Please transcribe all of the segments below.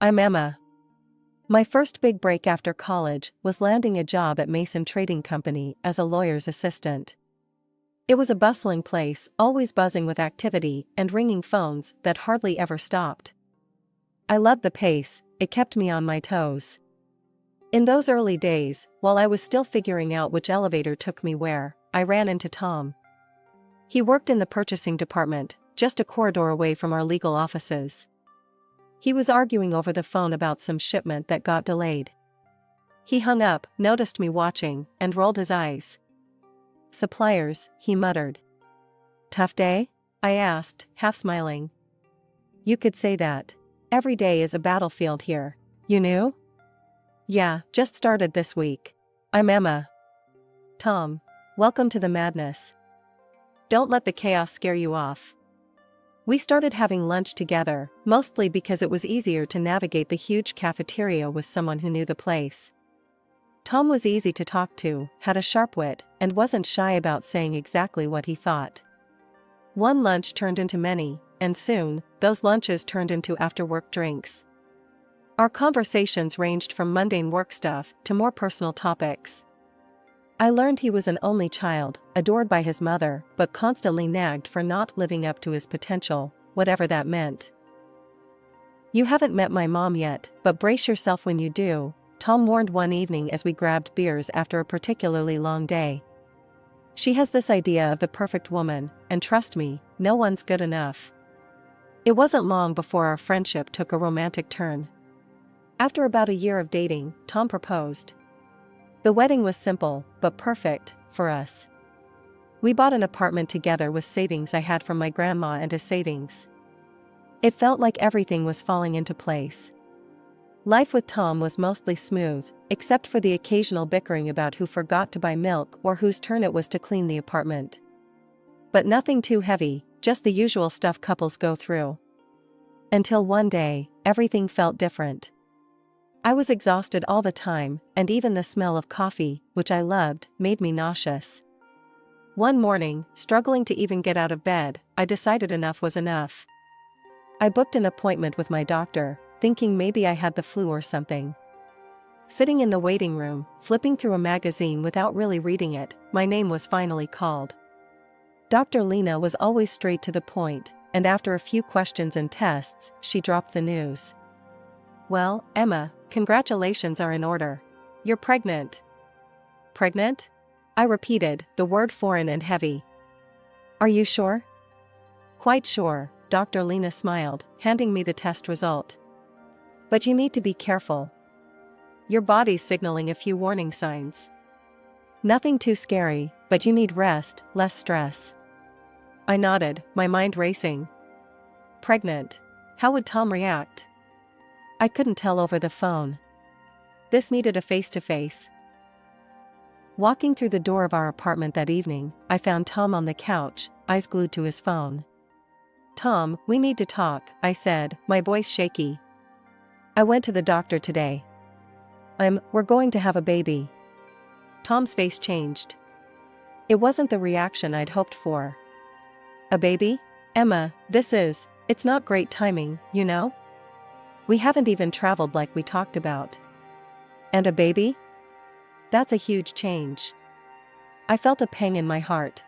I'm Emma. My first big break after college was landing a job at Mason Trading Company as a lawyer's assistant. It was a bustling place, always buzzing with activity and ringing phones that hardly ever stopped. I loved the pace, it kept me on my toes. In those early days, while I was still figuring out which elevator took me where, I ran into Tom. He worked in the purchasing department, just a corridor away from our legal offices. He was arguing over the phone about some shipment that got delayed. He hung up, noticed me watching, and rolled his eyes. "Suppliers," he muttered. "Tough day?" I asked, half smiling. "You could say that. Every day is a battlefield here. You knew?" "Yeah, just started this week. I'm Emma." "Tom. Welcome to the madness. Don't let the chaos scare you off." We started having lunch together, mostly because it was easier to navigate the huge cafeteria with someone who knew the place. Tom was easy to talk to, had a sharp wit, and wasn't shy about saying exactly what he thought. One lunch turned into many, and soon, those lunches turned into after-work drinks. Our conversations ranged from mundane work stuff to more personal topics. I learned he was an only child, adored by his mother, but constantly nagged for not living up to his potential, whatever that meant. "You haven't met my mom yet, but brace yourself when you do," Tom warned one evening as we grabbed beers after a particularly long day. "She has this idea of the perfect woman, and trust me, no one's good enough." It wasn't long before our friendship took a romantic turn. After about a year of dating, Tom proposed. The wedding was simple, but perfect, for us. We bought an apartment together with savings I had from my grandma and his savings. It felt like everything was falling into place. Life with Tom was mostly smooth, except for the occasional bickering about who forgot to buy milk or whose turn it was to clean the apartment. But nothing too heavy, just the usual stuff couples go through. Until one day, everything felt different. I was exhausted all the time, and even the smell of coffee, which I loved, made me nauseous. One morning, struggling to even get out of bed, I decided enough was enough. I booked an appointment with my doctor, thinking maybe I had the flu or something. Sitting in the waiting room, flipping through a magazine without really reading it, my name was finally called. Dr. Lena was always straight to the point, and after a few questions and tests, she dropped the news. "Well, Emma, congratulations are in order. You're pregnant." "Pregnant?" I repeated, the word foreign and heavy. "Are you sure?" "Quite sure," Dr. Lena smiled, handing me the test result. "But you need to be careful. Your body's signaling a few warning signs. Nothing too scary, but you need rest, less stress." I nodded, my mind racing. Pregnant. How would Tom react? I couldn't tell over the phone. This needed a face-to-face. Walking through the door of our apartment that evening, I found Tom on the couch, eyes glued to his phone. "Tom, we need to talk," I said, my voice shaky. "I went to the doctor today. We're going to have a baby." Tom's face changed. It wasn't the reaction I'd hoped for. "A baby? Emma, it's not great timing, you know? We haven't even traveled like we talked about." "And a baby? That's a huge change." I felt a pang in my heart.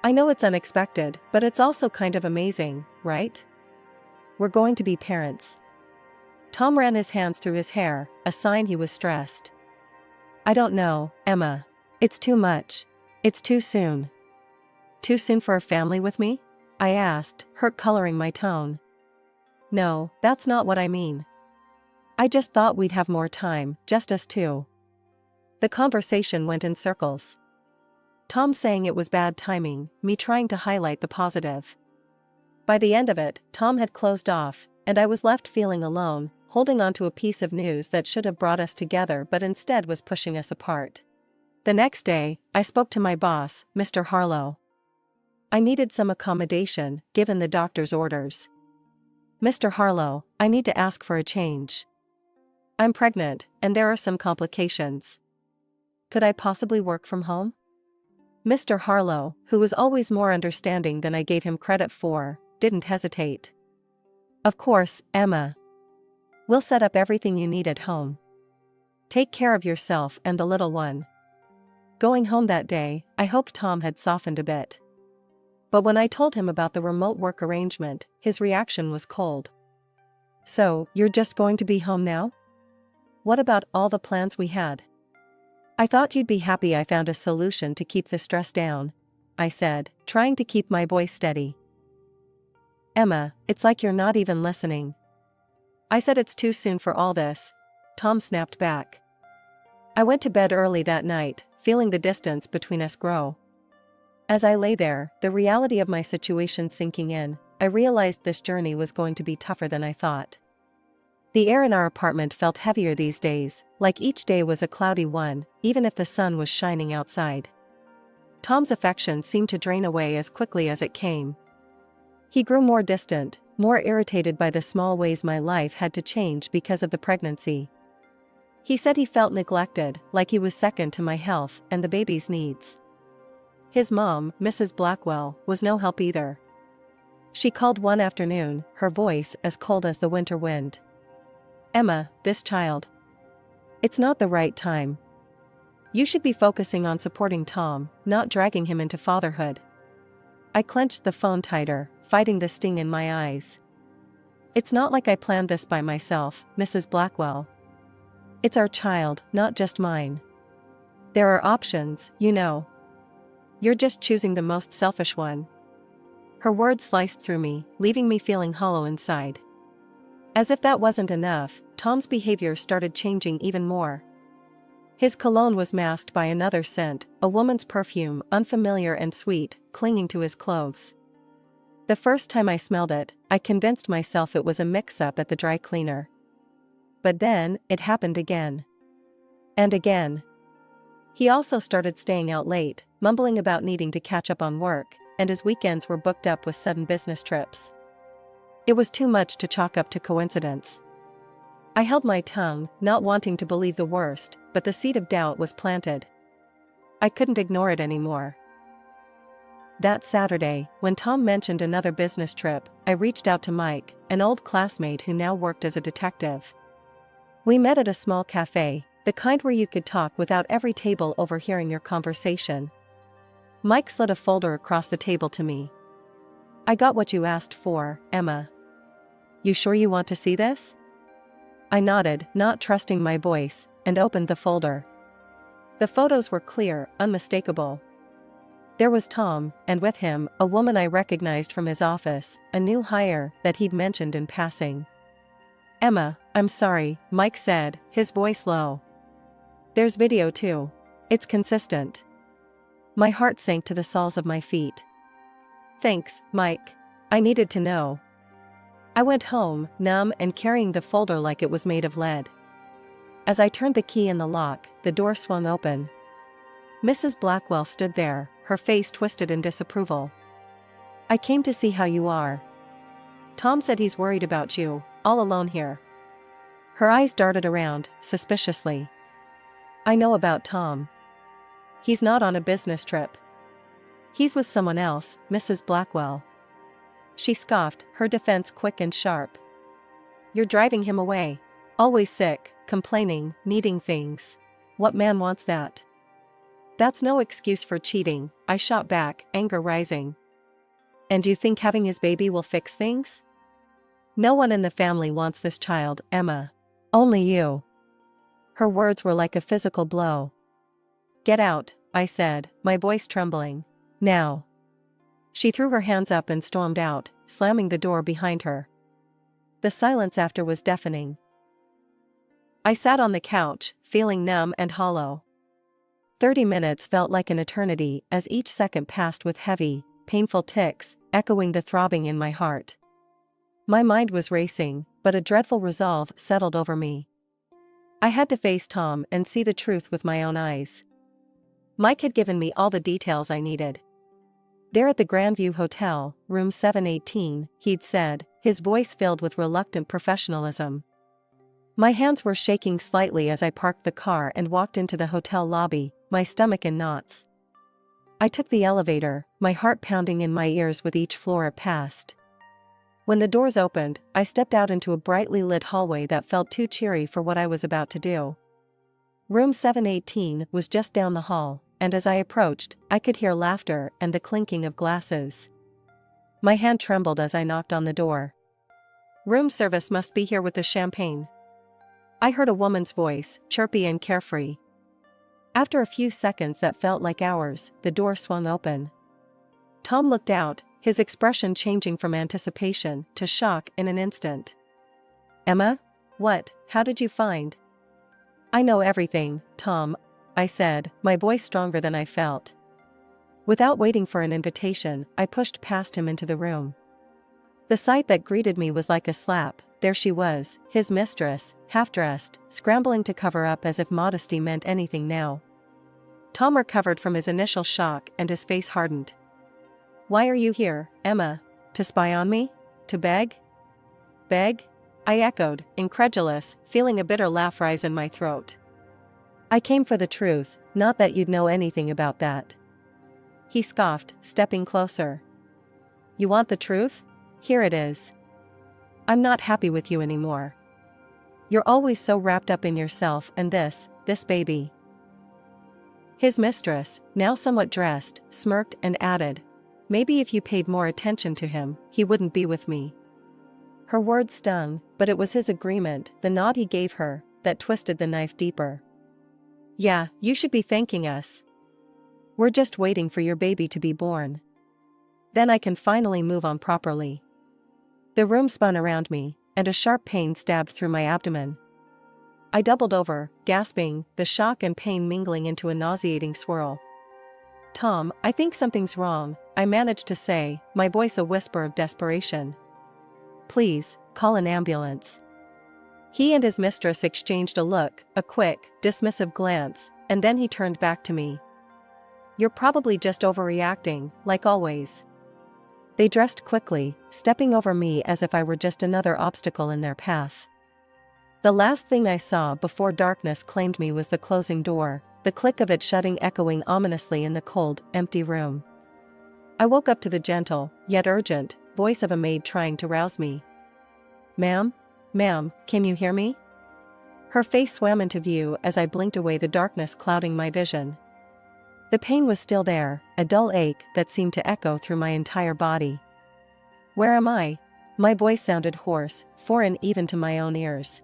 I know it's unexpected, but it's also kind of amazing, right? We're going to be parents. Tom ran his hands through his hair, a sign he was stressed. "I don't know, Emma. It's too much. It's too soon." "Too soon for a family with me?" I asked, hurt coloring my tone. "No, that's not what I mean. I just thought we'd have more time, just us two." The conversation went in circles. Tom saying it was bad timing, me trying to highlight the positive. By the end of it, Tom had closed off, and I was left feeling alone, holding on to a piece of news that should have brought us together but instead was pushing us apart. The next day, I spoke to my boss, Mr. Harlow. I needed some accommodation, given the doctor's orders. "Mr. Harlow, I need to ask for a change. I'm pregnant, and there are some complications. Could I possibly work from home?" Mr. Harlow, who was always more understanding than I gave him credit for, didn't hesitate. "Of course, Emma. We'll set up everything you need at home. Take care of yourself and the little one." Going home that day, I hoped Tom had softened a bit. But when I told him about the remote work arrangement, his reaction was cold. "So, you're just going to be home now? What about all the plans we had? I thought you'd be happy I found a solution to keep the stress down," I said, trying to keep my voice steady. "Emma, it's like you're not even listening." "I said it's too soon for all this," Tom snapped back. I went to bed early that night, feeling the distance between us grow. As I lay there, the reality of my situation sinking in, I realized this journey was going to be tougher than I thought. The air in our apartment felt heavier these days, like each day was a cloudy one, even if the sun was shining outside. Tom's affection seemed to drain away as quickly as it came. He grew more distant, more irritated by the small ways my life had to change because of the pregnancy. He said he felt neglected, like he was second to my health and the baby's needs. His mom, Mrs. Blackwell, was no help either. She called one afternoon, her voice as cold as the winter wind. "Emma, this child. It's not the right time. You should be focusing on supporting Tom, not dragging him into fatherhood." I clenched the phone tighter, fighting the sting in my eyes. "It's not like I planned this by myself, Mrs. Blackwell. It's our child, not just mine. There are options, you know. You're just choosing the most selfish one." Her words sliced through me, leaving me feeling hollow inside. As if that wasn't enough, Tom's behavior started changing even more. His cologne was masked by another scent, a woman's perfume, unfamiliar and sweet, clinging to his clothes. The first time I smelled it, I convinced myself it was a mix-up at the dry cleaner. But then, it happened again. And again. He also started staying out late, mumbling about needing to catch up on work, and his weekends were booked up with sudden business trips. It was too much to chalk up to coincidence. I held my tongue, not wanting to believe the worst, but the seed of doubt was planted. I couldn't ignore it anymore. That Saturday, when Tom mentioned another business trip, I reached out to Mike, an old classmate who now worked as a detective. We met at a small cafe, the kind where you could talk without every table overhearing your conversation. Mike slid a folder across the table to me. "I got what you asked for, Emma. You sure you want to see this?" I nodded, not trusting my voice, and opened the folder. The photos were clear, unmistakable. There was Tom, and with him, a woman I recognized from his office, a new hire that he'd mentioned in passing. "Emma, I'm sorry," Mike said, his voice low. "There's video too. It's consistent." My heart sank to the soles of my feet. "Thanks, Mike. I needed to know." I went home, numb and carrying the folder like it was made of lead. As I turned the key in the lock, the door swung open. Mrs. Blackwell stood there, her face twisted in disapproval. "I came to see how you are. Tom said he's worried about you, all alone here." Her eyes darted around, suspiciously. "I know about Tom. He's not on a business trip. He's with someone else, Mrs. Blackwell." She scoffed, her defense quick and sharp. "You're driving him away. Always sick, complaining, needing things. What man wants that?" "That's no excuse for cheating," I shot back, anger rising. "And you think having his baby will fix things? No one in the family wants this child, Emma. Only you." Her words were like a physical blow. "Get out," I said, my voice trembling. "Now." She threw her hands up and stormed out, slamming the door behind her. The silence after was deafening. I sat on the couch, feeling numb and hollow. 30 minutes felt like an eternity as each second passed with heavy, painful ticks, echoing the throbbing in my heart. My mind was racing, but a dreadful resolve settled over me. I had to face Tom and see the truth with my own eyes. Mike had given me all the details I needed. There at the Grandview Hotel, room 718, he'd said, his voice filled with reluctant professionalism. My hands were shaking slightly as I parked the car and walked into the hotel lobby, my stomach in knots. I took the elevator, my heart pounding in my ears with each floor it passed. When the doors opened, I stepped out into a brightly lit hallway that felt too cheery for what I was about to do. Room 718 was just down the hall, and as I approached, I could hear laughter and the clinking of glasses. My hand trembled as I knocked on the door. "Room service must be here with the champagne," I heard a woman's voice, chirpy and carefree. After a few seconds that felt like hours, the door swung open. Tom looked out, his expression changing from anticipation to shock in an instant. "Emma? What? How did you find?" "I know everything, Tom," I said, my voice stronger than I felt. Without waiting for an invitation, I pushed past him into the room. The sight that greeted me was like a slap. There she was, his mistress, half-dressed, scrambling to cover up as if modesty meant anything now. Tom recovered from his initial shock and his face hardened. "Why are you here, Emma? To spy on me? To beg?" "Beg?" I echoed, incredulous, feeling a bitter laugh rise in my throat. "I came for the truth, not that you'd know anything about that." He scoffed, stepping closer. "You want the truth? Here it is. I'm not happy with you anymore. You're always so wrapped up in yourself and this baby." His mistress, now somewhat dressed, smirked and added, "Maybe if you paid more attention to him, he wouldn't be with me." Her words stung, but it was his agreement, the nod he gave her, that twisted the knife deeper. "Yeah, you should be thanking us. We're just waiting for your baby to be born. Then I can finally move on properly." The room spun around me, and a sharp pain stabbed through my abdomen. I doubled over, gasping, the shock and pain mingling into a nauseating swirl. "Tom, I think something's wrong," I managed to say, my voice a whisper of desperation. "Please, call an ambulance." He and his mistress exchanged a look, a quick, dismissive glance, and then he turned back to me. "You're probably just overreacting, like always." They dressed quickly, stepping over me as if I were just another obstacle in their path. The last thing I saw before darkness claimed me was the closing door, the click of it shutting echoing ominously in the cold, empty room. I woke up to the gentle, yet urgent, voice of a maid trying to rouse me. Ma'am, can you hear me?" Her face swam into view as I blinked away, the darkness clouding my vision. The pain was still there, a dull ache that seemed to echo through my entire body. "Where am I?" My voice sounded hoarse, foreign even to my own ears.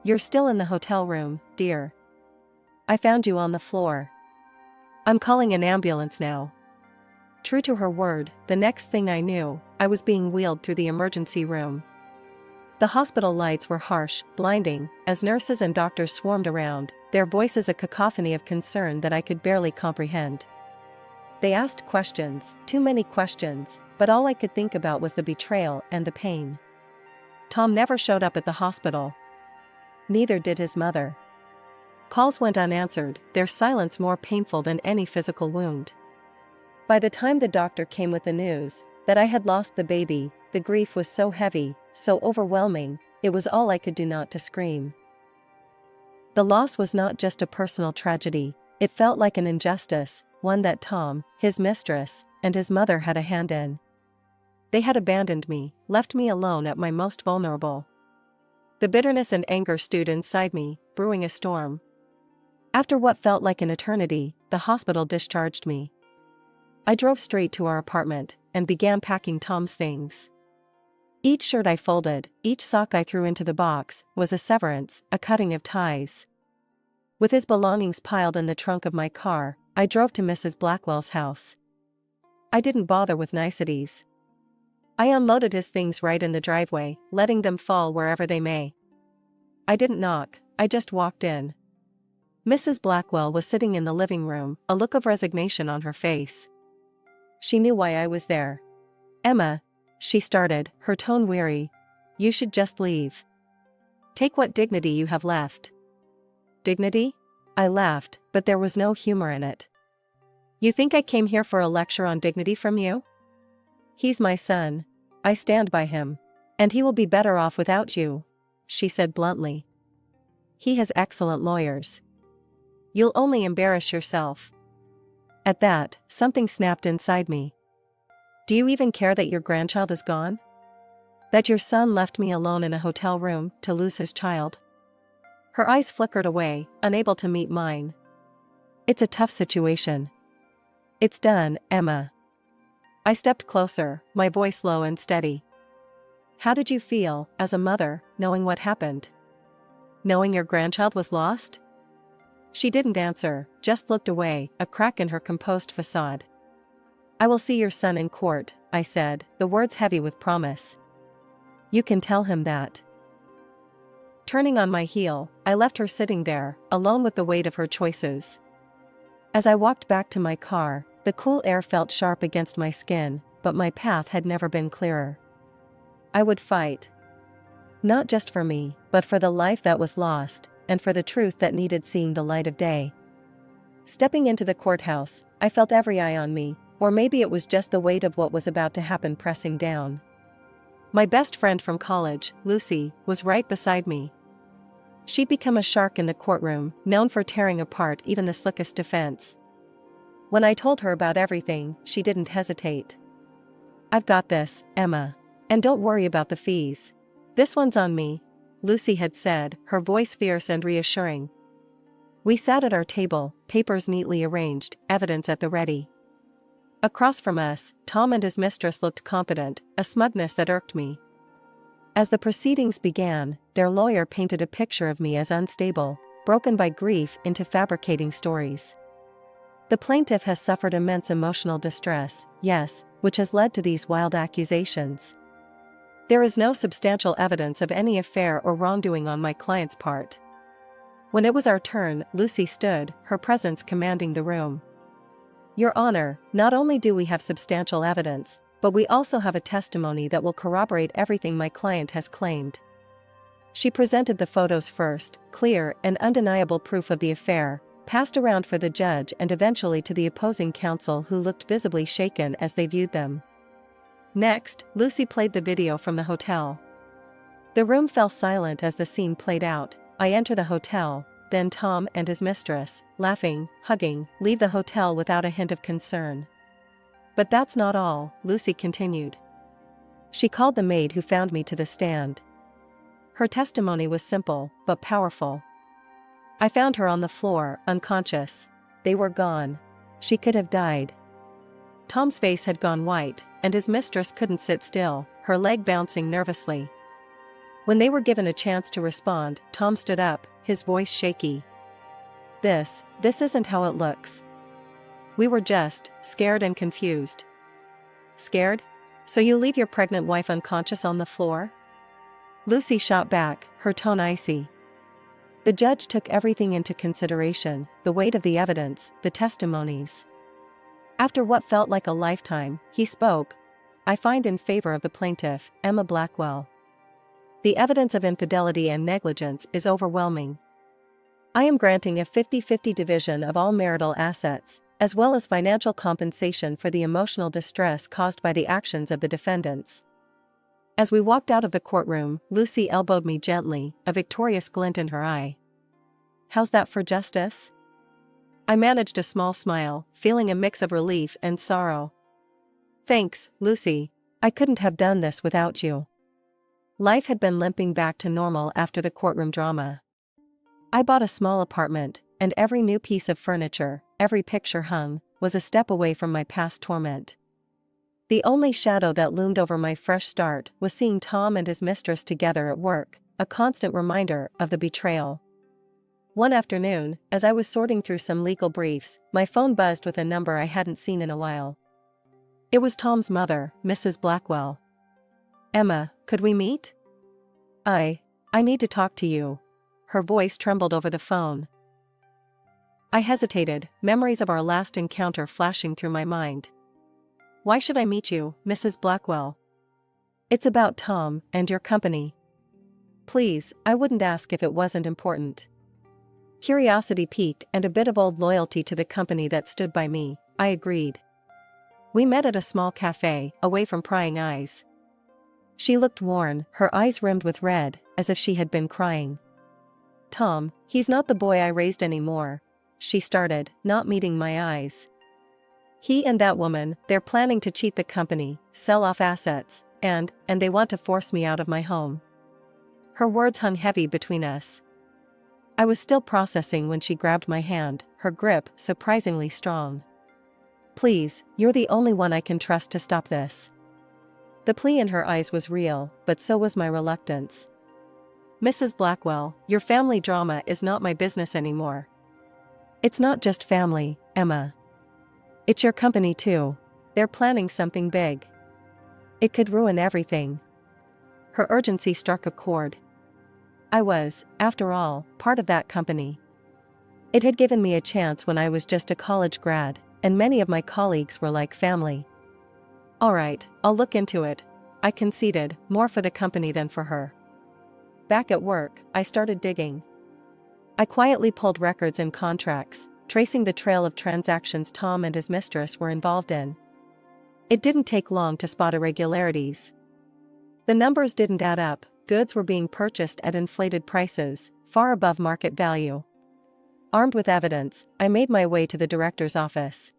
"You're still in the hotel room, dear. I found you on the floor. I'm calling an ambulance now." True to her word, the next thing I knew, I was being wheeled through the emergency room. The hospital lights were harsh, blinding, as nurses and doctors swarmed around, their voices a cacophony of concern that I could barely comprehend. They asked questions, too many questions, but all I could think about was the betrayal and the pain. Tom never showed up at the hospital. Neither did his mother. Calls went unanswered, their silence more painful than any physical wound. By the time the doctor came with the news that I had lost the baby, the grief was so heavy, so overwhelming, it was all I could do not to scream. The loss was not just a personal tragedy, it felt like an injustice, one that Tom, his mistress, and his mother had a hand in. They had abandoned me, left me alone at my most vulnerable. The bitterness and anger stewed inside me, brewing a storm. After what felt like an eternity, the hospital discharged me. I drove straight to our apartment, and began packing Tom's things. Each shirt I folded, each sock I threw into the box, was a severance, a cutting of ties. With his belongings piled in the trunk of my car, I drove to Mrs. Blackwell's house. I didn't bother with niceties. I unloaded his things right in the driveway, letting them fall wherever they may. I didn't knock, I just walked in. Mrs. Blackwell was sitting in the living room, a look of resignation on her face. She knew why I was there. "Emma," she started, her tone weary, "you should just leave. Take what dignity you have left." "Dignity?" I laughed, but there was no humor in it. "You think I came here for a lecture on dignity from you? He's my son. I stand by him. And he will be better off without you," she said bluntly. "He has excellent lawyers. You'll only embarrass yourself." At that, something snapped inside me. "Do you even care that your grandchild is gone? That your son left me alone in a hotel room to lose his child. Her eyes flickered away, unable to meet mine. It's a tough situation. It's done, Emma. I stepped closer, my voice low and steady. How did you feel, as a mother, knowing what happened? Knowing your grandchild was lost? She didn't answer, just looked away, a crack in her composed facade. I will see your son in court, I said, the words heavy with promise. You can tell him that. Turning on my heel, I left her sitting there, alone with the weight of her choices. As I walked back to my car, the cool air felt sharp against my skin, but my path had never been clearer. I would fight. Not just for me, but for the life that was lost, and for the truth that needed seeing the light of day. Stepping into the courthouse, I felt every eye on me, or maybe it was just the weight of what was about to happen pressing down. My best friend from college, Lucy, was right beside me. She'd become a shark in the courtroom, known for tearing apart even the slickest defense. When I told her about everything, she didn't hesitate. I've got this, Emma. And don't worry about the fees. This one's on me, Lucy had said, her voice fierce and reassuring. We sat at our table, papers neatly arranged, evidence at the ready. Across from us, Tom and his mistress looked competent, a smugness that irked me. As the proceedings began, their lawyer painted a picture of me as unstable, broken by grief into fabricating stories. The plaintiff has suffered immense emotional distress, yes, which has led to these wild accusations. There is no substantial evidence of any affair or wrongdoing on my client's part. When it was our turn, Lucy stood, her presence commanding the room. Your Honor, not only do we have substantial evidence, but we also have a testimony that will corroborate everything my client has claimed. She presented the photos first, clear and undeniable proof of the affair, passed around for the judge and eventually to the opposing counsel who looked visibly shaken as they viewed them. Next, Lucy played the video from the hotel. The room fell silent as the scene played out. I enter the hotel, then Tom and his mistress, laughing, hugging, leave the hotel without a hint of concern. But that's not all, Lucy continued. She called the maid who found me to the stand. Her testimony was simple, but powerful. I found her on the floor, unconscious. They were gone. She could have died. Tom's face had gone white, and his mistress couldn't sit still, her leg bouncing nervously. When they were given a chance to respond, Tom stood up, his voice shaky. This isn't how it looks. We were just scared and confused. Scared? So you leave your pregnant wife unconscious on the floor? Lucy shot back, her tone icy. The judge took everything into consideration, the weight of the evidence, the testimonies. After what felt like a lifetime, he spoke. I find in favor of the plaintiff, Emma Blackwell. The evidence of infidelity and negligence is overwhelming. I am granting a 50-50 division of all marital assets, as well as financial compensation for the emotional distress caused by the actions of the defendants. As we walked out of the courtroom, Lucy elbowed me gently, a victorious glint in her eye. How's that for justice? I managed a small smile, feeling a mix of relief and sorrow. Thanks, Lucy. I couldn't have done this without you. Life had been limping back to normal after the courtroom drama. I bought a small apartment, and every new piece of furniture, every picture hung, was a step away from my past torment. The only shadow that loomed over my fresh start was seeing Tom and his mistress together at work, a constant reminder of the betrayal. One afternoon, as I was sorting through some legal briefs, my phone buzzed with a number I hadn't seen in a while. It was Tom's mother, Mrs. Blackwell. Emma, could we meet? I need to talk to you. Her voice trembled over the phone. I hesitated, memories of our last encounter flashing through my mind. Why should I meet you, Mrs. Blackwell? It's about Tom and your company. Please, I wouldn't ask if it wasn't important. Curiosity piqued and a bit of old loyalty to the company that stood by me, I agreed. We met at a small cafe, away from prying eyes. She looked worn, her eyes rimmed with red, as if she had been crying. Tom, he's not the boy I raised anymore, she started, not meeting my eyes. He and that woman, they're planning to cheat the company, sell off assets, and they want to force me out of my home." Her words hung heavy between us. I was still processing when she grabbed my hand, her grip surprisingly strong. "Please, you're the only one I can trust to stop this." The plea in her eyes was real, but so was my reluctance. "Mrs. Blackwell, your family drama is not my business anymore." "It's not just family, Emma. It's your company too. They're planning something big. It could ruin everything." Her urgency struck a chord. I was, after all, part of that company. It had given me a chance when I was just a college grad, and many of my colleagues were like family. "All right, I'll look into it," I conceded, more for the company than for her. Back at work, I started digging. I quietly pulled records and contracts, tracing the trail of transactions Tom and his mistress were involved in. It didn't take long to spot irregularities. The numbers didn't add up. Goods were being purchased at inflated prices, far above market value. Armed with evidence, I made my way to the director's office.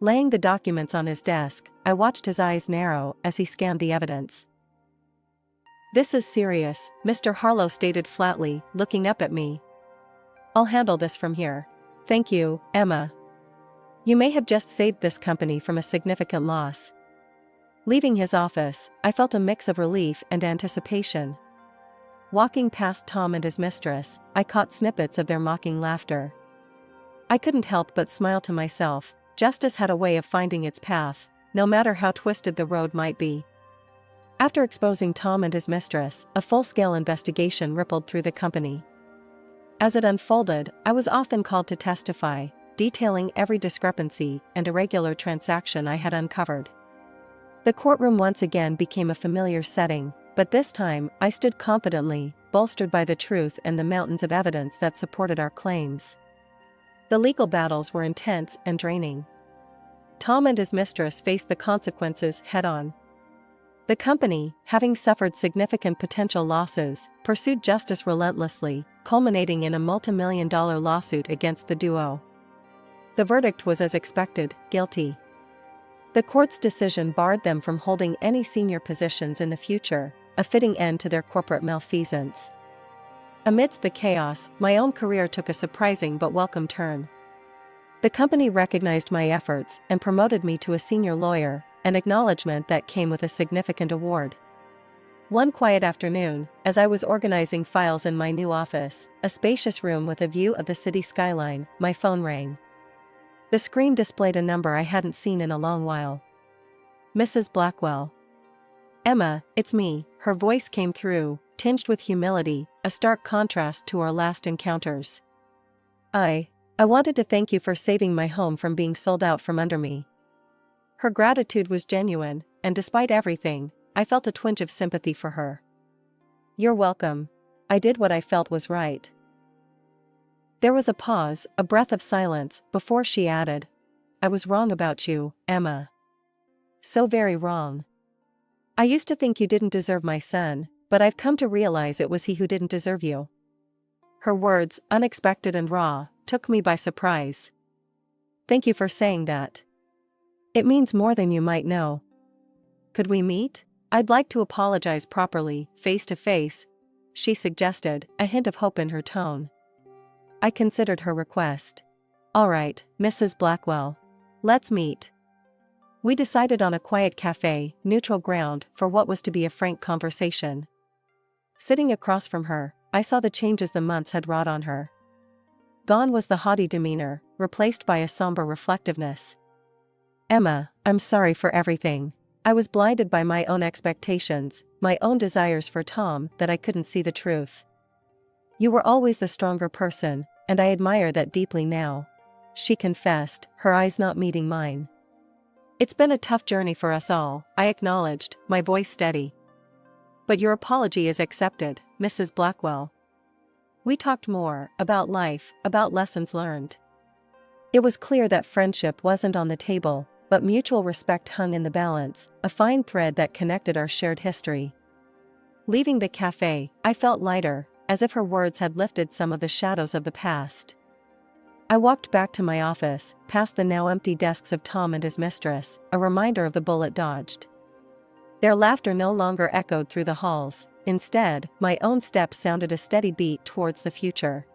Laying the documents on his desk, I watched his eyes narrow as he scanned the evidence. "This is serious," Mr. Harlow stated flatly, looking up at me. "I'll handle this from here. Thank you, Emma. You may have just saved this company from a significant loss." Leaving his office, I felt a mix of relief and anticipation. Walking past Tom and his mistress, I caught snippets of their mocking laughter. I couldn't help but smile to myself. Justice had a way of finding its path, no matter how twisted the road might be. After exposing Tom and his mistress, a full-scale investigation rippled through the company. As it unfolded, I was often called to testify, detailing every discrepancy and irregular transaction I had uncovered. The courtroom once again became a familiar setting, but this time I stood confidently, bolstered by the truth and the mountains of evidence that supported our claims. The legal battles were intense and draining. Tom and his mistress faced the consequences head-on. The company, having suffered significant potential losses, pursued justice relentlessly, culminating in a multi-million-dollar lawsuit against the duo. The verdict was as expected, guilty. The court's decision barred them from holding any senior positions in the future, a fitting end to their corporate malfeasance. Amidst the chaos, my own career took a surprising but welcome turn. The company recognized my efforts and promoted me to a senior lawyer, an acknowledgement that came with a significant award. One quiet afternoon, as I was organizing files in my new office, a spacious room with a view of the city skyline, my phone rang. The screen displayed a number I hadn't seen in a long while. "Mrs. Blackwell." "Emma, it's me," her voice came through, tinged with humility, a stark contrast to our last encounters. I wanted to thank you for saving my home from being sold out from under me." Her gratitude was genuine, and despite everything, I felt a twinge of sympathy for her. "You're welcome. I did what I felt was right." There was a pause, a breath of silence, before she added, "I was wrong about you, Emma. So very wrong. I used to think you didn't deserve my son, but I've come to realize it was he who didn't deserve you." Her words, unexpected and raw, took me by surprise. "Thank you for saying that. It means more than you might know. Could we meet? I'd like to apologize properly, face to face," she suggested, a hint of hope in her tone. I considered her request. "All right, Mrs. Blackwell. Let's meet." We decided on a quiet cafe, neutral ground, for what was to be a frank conversation. Sitting across from her, I saw the changes the months had wrought on her. Gone was the haughty demeanor, replaced by a somber reflectiveness. "Emma, I'm sorry for everything. I was blinded by my own expectations, my own desires for Tom, that I couldn't see the truth. You were always the stronger person, and I admire that deeply now," she confessed, her eyes not meeting mine. "It's been a tough journey for us all," I acknowledged, my voice steady. "But your apology is accepted, Mrs. Blackwell." We talked more, about life, about lessons learned. It was clear that friendship wasn't on the table, but mutual respect hung in the balance, a fine thread that connected our shared history. Leaving the cafe, I felt lighter, as if her words had lifted some of the shadows of the past. I walked back to my office, past the now empty desks of Tom and his mistress, a reminder of the bullet dodged. Their laughter no longer echoed through the halls. Instead, my own steps sounded a steady beat towards the future.